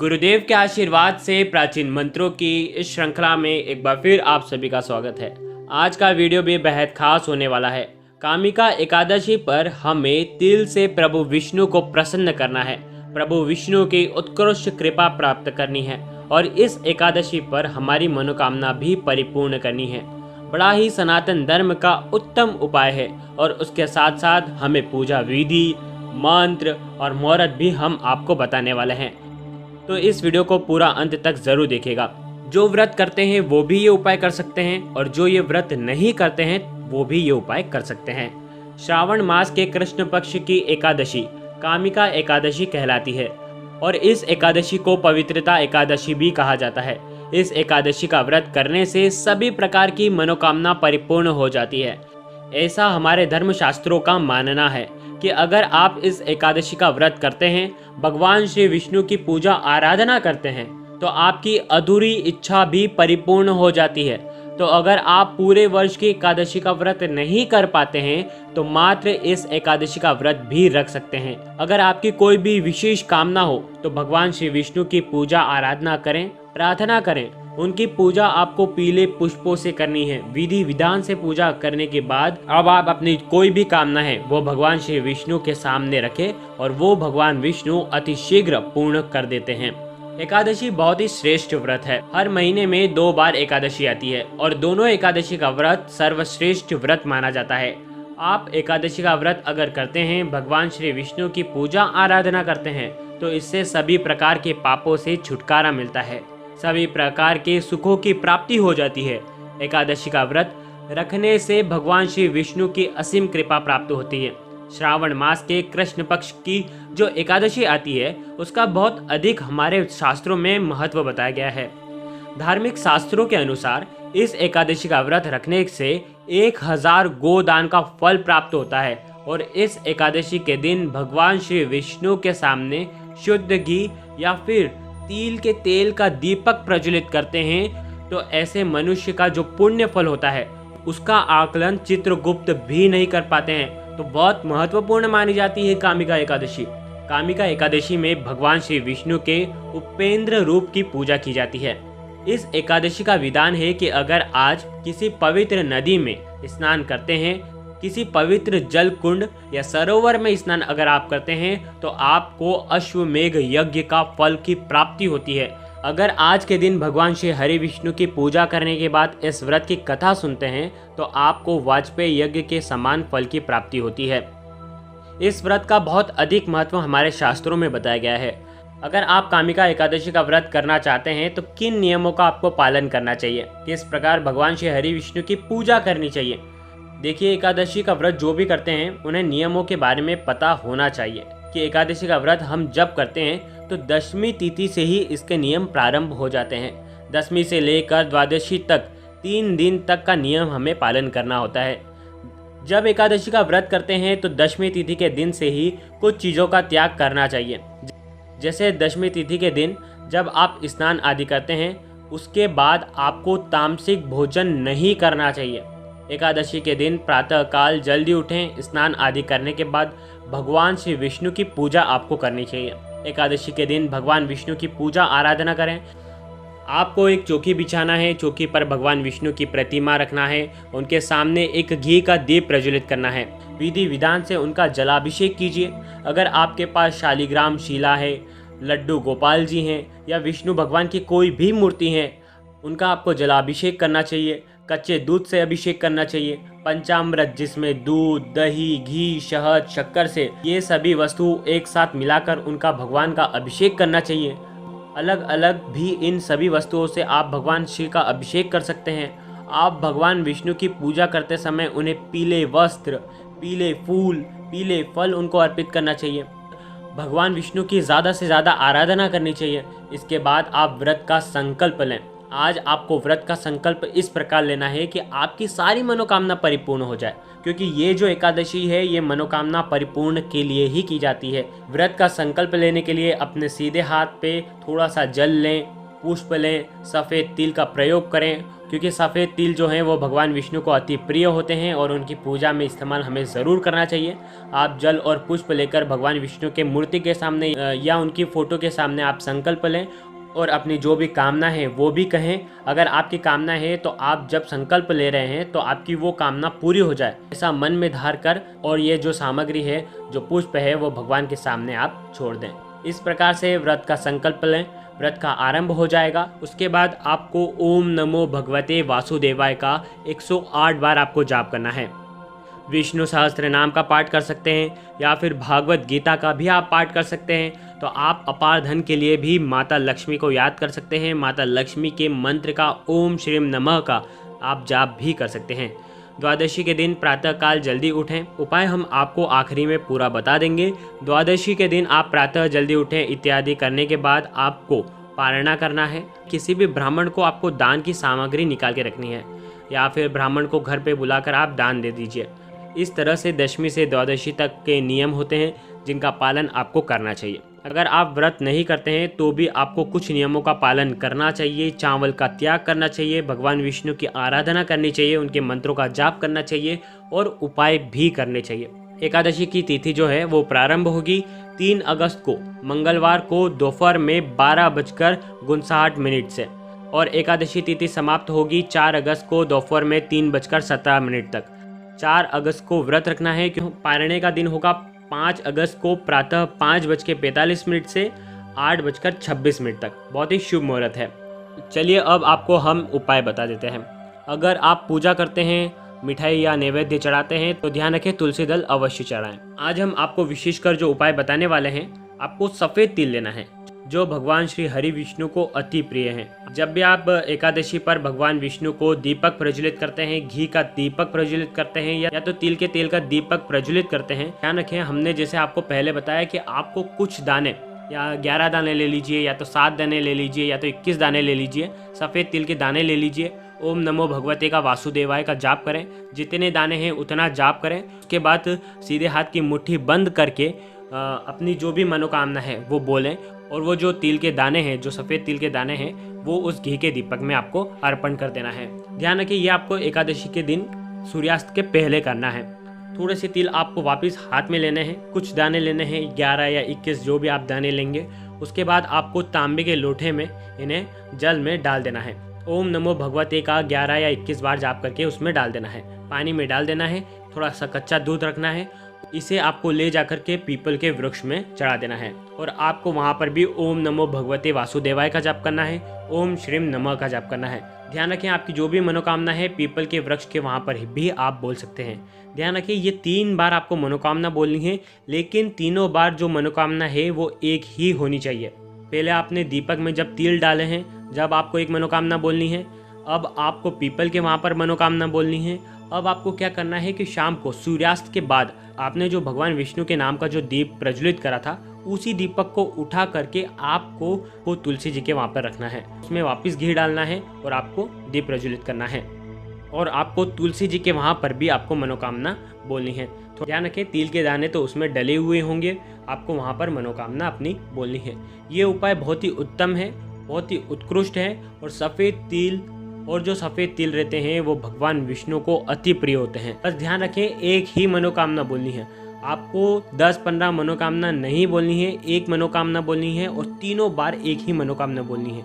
गुरुदेव के आशीर्वाद से प्राचीन मंत्रों की इस श्रृंखला में एक बार फिर आप सभी का स्वागत है। आज का वीडियो भी बेहद खास होने वाला है। कामिका एकादशी पर हमें तिल से प्रभु विष्णु को प्रसन्न करना है, प्रभु विष्णु की उत्कृष्ट कृपा प्राप्त करनी है और इस एकादशी पर हमारी मनोकामना भी परिपूर्ण करनी है। बड़ा ही सनातन धर्म का उत्तम उपाय है और उसके साथ साथ हमें पूजा विधि, मंत्र और मुहूर्त भी हम आपको बताने वाले हैं। तो इस वीडियो को पूरा अंत तक जरूर देखिएगा। जो व्रत करते हैं वो भी ये उपाय कर सकते हैं और जो ये व्रत नहीं करते हैं वो भी ये उपाय कर सकते हैं। श्रावण मास के कृष्ण पक्ष की एकादशी कामिका एकादशी कहलाती है और इस एकादशी को पवित्रता एकादशी भी कहा जाता है। इस एकादशी का व्रत करने से सभी प्रकार की मनोकामना परिपूर्ण हो जाती है। ऐसा हमारे धर्म शास्त्रों का मानना है कि अगर आप इस एकादशी का व्रत करते हैं, भगवान श्री विष्णु की पूजा आराधना करते हैं तो आपकी अधूरी इच्छा भी परिपूर्ण हो जाती है। तो अगर आप पूरे वर्ष की एकादशी का व्रत नहीं कर पाते हैं तो मात्र इस एकादशी का व्रत भी रख सकते हैं। अगर आपकी कोई भी विशेष कामना हो तो भगवान श्री विष्णु की पूजा आराधना करें, प्रार्थना करें। उनकी पूजा आपको पीले पुष्पों से करनी है। विधि विधान से पूजा करने के बाद अब आप अपनी कोई भी कामना है वो भगवान श्री विष्णु के सामने रखें और वो भगवान विष्णु अति शीघ्र पूर्ण कर देते हैं। एकादशी बहुत ही श्रेष्ठ व्रत है। हर महीने में 2 बार एकादशी आती है और दोनों एकादशी का व्रत सर्वश्रेष्ठ व्रत माना जाता है। आप एकादशी का व्रत अगर करते हैं, भगवान श्री विष्णु की पूजा आराधना करते हैं तो इससे सभी प्रकार के पापों से छुटकारा मिलता है, सभी प्रकार के सुखों की प्राप्ति हो जाती है। एकादशी का व्रत रखने से भगवान श्री विष्णु की असीम कृपा प्राप्त होती है। श्रावण मास के कृष्ण पक्ष की जो एकादशी आती है उसका बहुत अधिक हमारे शास्त्रों में महत्व बताया गया है। धार्मिक शास्त्रों के अनुसार इस एकादशी का व्रत रखने से 1000 गोदान का फल प्राप्त होता है और इस एकादशी के दिन भगवान श्री विष्णु के सामने शुद्ध घी या फिर तिल के तेल का दीपक प्रज्वलित करते हैं तो ऐसे मनुष्य का जो पुण्य फल होता है उसका आकलन चित्रगुप्त भी नहीं कर पाते हैं। तो बहुत महत्वपूर्ण मानी जाती है कामिका एकादशी। कामिका एकादशी में भगवान श्री विष्णु के उपेंद्र रूप की पूजा की जाती है। इस एकादशी का विधान है कि अगर आज किसी पवित्र नदी में स्नान करते हैं, किसी पवित्र जल कुंड या सरोवर में स्नान अगर आप करते हैं तो आपको अश्वमेघ यज्ञ का फल की प्राप्ति होती है। अगर आज के दिन भगवान श्री हरि विष्णु की पूजा करने के बाद इस व्रत की कथा सुनते हैं तो आपको वाजपेयी यज्ञ के समान फल की प्राप्ति होती है। इस व्रत का बहुत अधिक महत्व हमारे शास्त्रों में बताया गया है। अगर आप कामिका एकादशी का व्रत करना चाहते हैं तो किन नियमों का आपको पालन करना चाहिए, किस प्रकार भगवान श्री हरि विष्णु की पूजा करनी चाहिए। देखिए, एकादशी का व्रत जो भी करते हैं उन्हें नियमों के बारे में पता होना चाहिए कि एकादशी का व्रत हम जब करते हैं तो 10वीं तिथि से ही इसके नियम प्रारंभ हो जाते हैं। 10वीं से लेकर द्वादशी तक 3 दिन तक का नियम हमें पालन करना होता है। जब एकादशी का व्रत करते हैं तो 10वीं तिथि के दिन से ही कुछ चीज़ों का त्याग करना चाहिए। जैसे 10वीं तिथि के दिन जब आप स्नान आदि करते हैं उसके बाद आपको तामसिक भोजन नहीं करना चाहिए। एकादशी के दिन प्रातःकाल जल्दी उठें, स्नान आदि करने के बाद भगवान श्री विष्णु की पूजा आपको करनी चाहिए। एकादशी के दिन भगवान विष्णु की पूजा आराधना करें। आपको एक चौकी बिछाना है, चौकी पर भगवान विष्णु की प्रतिमा रखना है, उनके सामने एक घी का दीप प्रज्वलित करना है। विधि विधान से उनका जलाभिषेक कीजिए। अगर आपके पास शालिग्राम शिला है, लड्डू गोपाल जी हैं या विष्णु भगवान की कोई भी मूर्ति है उनका आपको जलाभिषेक करना चाहिए। कच्चे दूध से अभिषेक करना चाहिए। पंचामृत जिसमें दूध, दही, घी, शहद, शक्कर से ये सभी वस्तु एक साथ मिलाकर उनका भगवान का अभिषेक करना चाहिए। अलग अलग भी इन सभी वस्तुओं से आप भगवान शिव का अभिषेक कर सकते हैं। आप भगवान विष्णु की पूजा करते समय उन्हें पीले वस्त्र, पीले फूल, पीले फल उनको अर्पित करना चाहिए। भगवान विष्णु की ज़्यादा से ज़्यादा आराधना करनी चाहिए। इसके बाद आप व्रत का संकल्प लें। आज आपको व्रत का संकल्प इस प्रकार लेना है कि आपकी सारी मनोकामना परिपूर्ण हो जाए, क्योंकि ये जो एकादशी है ये मनोकामना परिपूर्ण के लिए ही की जाती है। व्रत का संकल्प लेने के लिए अपने सीधे हाथ पे थोड़ा सा जल लें, पुष्प लें, सफ़ेद तिल का प्रयोग करें, क्योंकि सफ़ेद तिल जो हैं वो भगवान विष्णु को अति प्रिय होते हैं और उनकी पूजा में इस्तेमाल हमें ज़रूर करना चाहिए। आप जल और पुष्प लेकर भगवान विष्णु के मूर्ति के सामने या उनकी फ़ोटो के सामने आप संकल्प लें और अपनी जो भी कामना है वो भी कहें। अगर आपकी कामना है तो आप जब संकल्प ले रहे हैं तो आपकी वो कामना पूरी हो जाए, ऐसा मन में धार कर और ये जो सामग्री है, जो पुष्प है, वो भगवान के सामने आप छोड़ दें। इस प्रकार से व्रत का संकल्प लें, व्रत का आरंभ हो जाएगा। उसके बाद आपको ओम नमो भगवते वासुदेवाय का 108 बार आपको जाप करना है। विष्णु सहस्त्र नाम का पाठ कर सकते हैं या फिर भागवत गीता का भी आप पाठ कर सकते हैं। तो आप अपार धन के लिए भी माता लक्ष्मी को याद कर सकते हैं। माता लक्ष्मी के मंत्र का ओम श्रीम नमः का आप जाप भी कर सकते हैं। द्वादशी के दिन प्रातःकाल जल्दी उठें। उपाय हम आपको आखिरी में पूरा बता देंगे। द्वादशी के दिन आप प्रातः जल्दी उठें इत्यादि करने के बाद आपको पारणा करना है। किसी भी ब्राह्मण को आपको दान की सामग्री निकाल के रखनी है या फिर ब्राह्मण को घर पे बुलाकर आप दान दे दीजिए। इस तरह से दशमी से द्वादशी तक के नियम होते हैं जिनका पालन आपको करना चाहिए। अगर आप व्रत नहीं करते हैं तो भी आपको कुछ नियमों का पालन करना चाहिए। चावल का त्याग करना चाहिए, भगवान विष्णु की आराधना करनी चाहिए, उनके मंत्रों का जाप करना चाहिए और उपाय भी करने चाहिए। एकादशी की तिथि जो है वो प्रारंभ होगी 3 अगस्त को मंगलवार को दोपहर में 12:59 से और एकादशी तिथि समाप्त होगी 4 अगस्त को दोपहर में 3:17 तक। 4 अगस्त को व्रत रखना है क्यों पारणे का दिन होगा 5 अगस्त को प्रातः 5:45 से 8:26 तक। बहुत ही शुभ मुहूर्त है। चलिए अब आपको हम उपाय बता देते हैं। अगर आप पूजा करते हैं, मिठाई या नैवेद्य चढ़ाते हैं तो ध्यान रखें तुलसी दल अवश्य चढ़ाएं। आज हम आपको विशेषकर जो उपाय बताने वाले हैं, आपको सफ़ेद तिल लेना है जो भगवान श्री हरि विष्णु को अति प्रिय हैं। जब भी आप एकादशी पर भगवान विष्णु को दीपक प्रज्वलित करते हैं, घी का दीपक प्रज्वलित करते हैं या तो तिल के तेल का दीपक प्रज्वलित करते हैं, ध्यान रखें हमने जैसे आपको पहले बताया कि आपको कुछ दाने या 11 दाने ले लीजिए या तो 7 दाने ले लीजिए या तो 21 दाने ले लीजिए, सफ़ेद तिल के दाने ले लीजिए। ओम नमो भगवते का वासुदेवाय का जाप करें, जितने दाने हैं उतना जाप करें। उसके बाद सीधे हाथ की मुट्ठी बंद करके अपनी जो भी मनोकामना है वो बोलें और वो जो तिल के दाने हैं, जो सफ़ेद तिल के दाने हैं, वो उस घी के दीपक में आपको अर्पण कर देना है। ध्यान रखिए ये आपको एकादशी के दिन सूर्यास्त के पहले करना है। थोड़े से तिल आपको वापस हाथ में लेने हैं, कुछ दाने लेने हैं, 11 या 21 जो भी आप दाने लेंगे। उसके बाद आपको तांबे के लोटे में इन्हें जल में डाल देना है। ओम नमो भगवते का 11 या 21 बार जाप करके उसमें डाल देना है। पानी में डाल देना है, थोड़ा सा कच्चा दूध रखना है। इसे आपको ले जाकर के पीपल के वृक्ष में चढ़ा देना है और आपको वहाँ पर भी ओम नमो भगवते वासुदेवाय का जाप करना है, ओम श्रीम नमः का जाप करना है। ध्यान रखें आपकी जो भी मनोकामना है पीपल के वृक्ष के वहाँ पर भी आप बोल सकते हैं। ध्यान रखें ये 3 बार आपको मनोकामना बोलनी है, लेकिन तीनों बार जो मनोकामना है वो एक ही होनी चाहिए। पहले आपने दीपक में जब तिल डाले हैं जब आपको एक मनोकामना बोलनी है, अब आपको पीपल के वहाँ पर मनोकामना बोलनी है। अब आपको क्या करना है कि शाम को सूर्यास्त के बाद आपने जो भगवान विष्णु के नाम का जो दीप प्रज्वलित करा था उसी दीपक को उठा करके आपको वो तुलसी जी के वहाँ पर रखना है। उसमें वापस घी डालना है और आपको दीप प्रज्वलित करना है और आपको तुलसी जी के वहाँ पर भी आपको मनोकामना बोलनी है। तो ध्यान रखें तिल के दाने तो उसमें डले हुए होंगे, आपको वहाँ पर मनोकामना अपनी बोलनी है। ये उपाय बहुत ही उत्तम है, बहुत ही उत्कृष्ट है और सफ़ेद तिल और जो सफ़ेद तिल रहते हैं वो भगवान विष्णु को अति प्रिय होते हैं। बस ध्यान रखें एक ही मनोकामना बोलनी है, आपको 10-15 मनोकामना नहीं बोलनी है, एक मनोकामना बोलनी है और तीनों बार एक ही मनोकामना बोलनी है।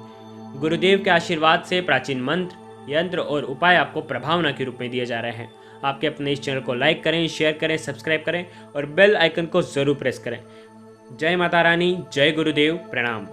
गुरुदेव के आशीर्वाद से प्राचीन मंत्र, यंत्र और उपाय आपको प्रभावना के रूप में दिए जा रहे हैं। आपके अपने इस चैनल को लाइक करें, शेयर करें, सब्सक्राइब करें और बेल आइकन को ज़रूर प्रेस करें। जय माता रानी, जय गुरुदेव, प्रणाम।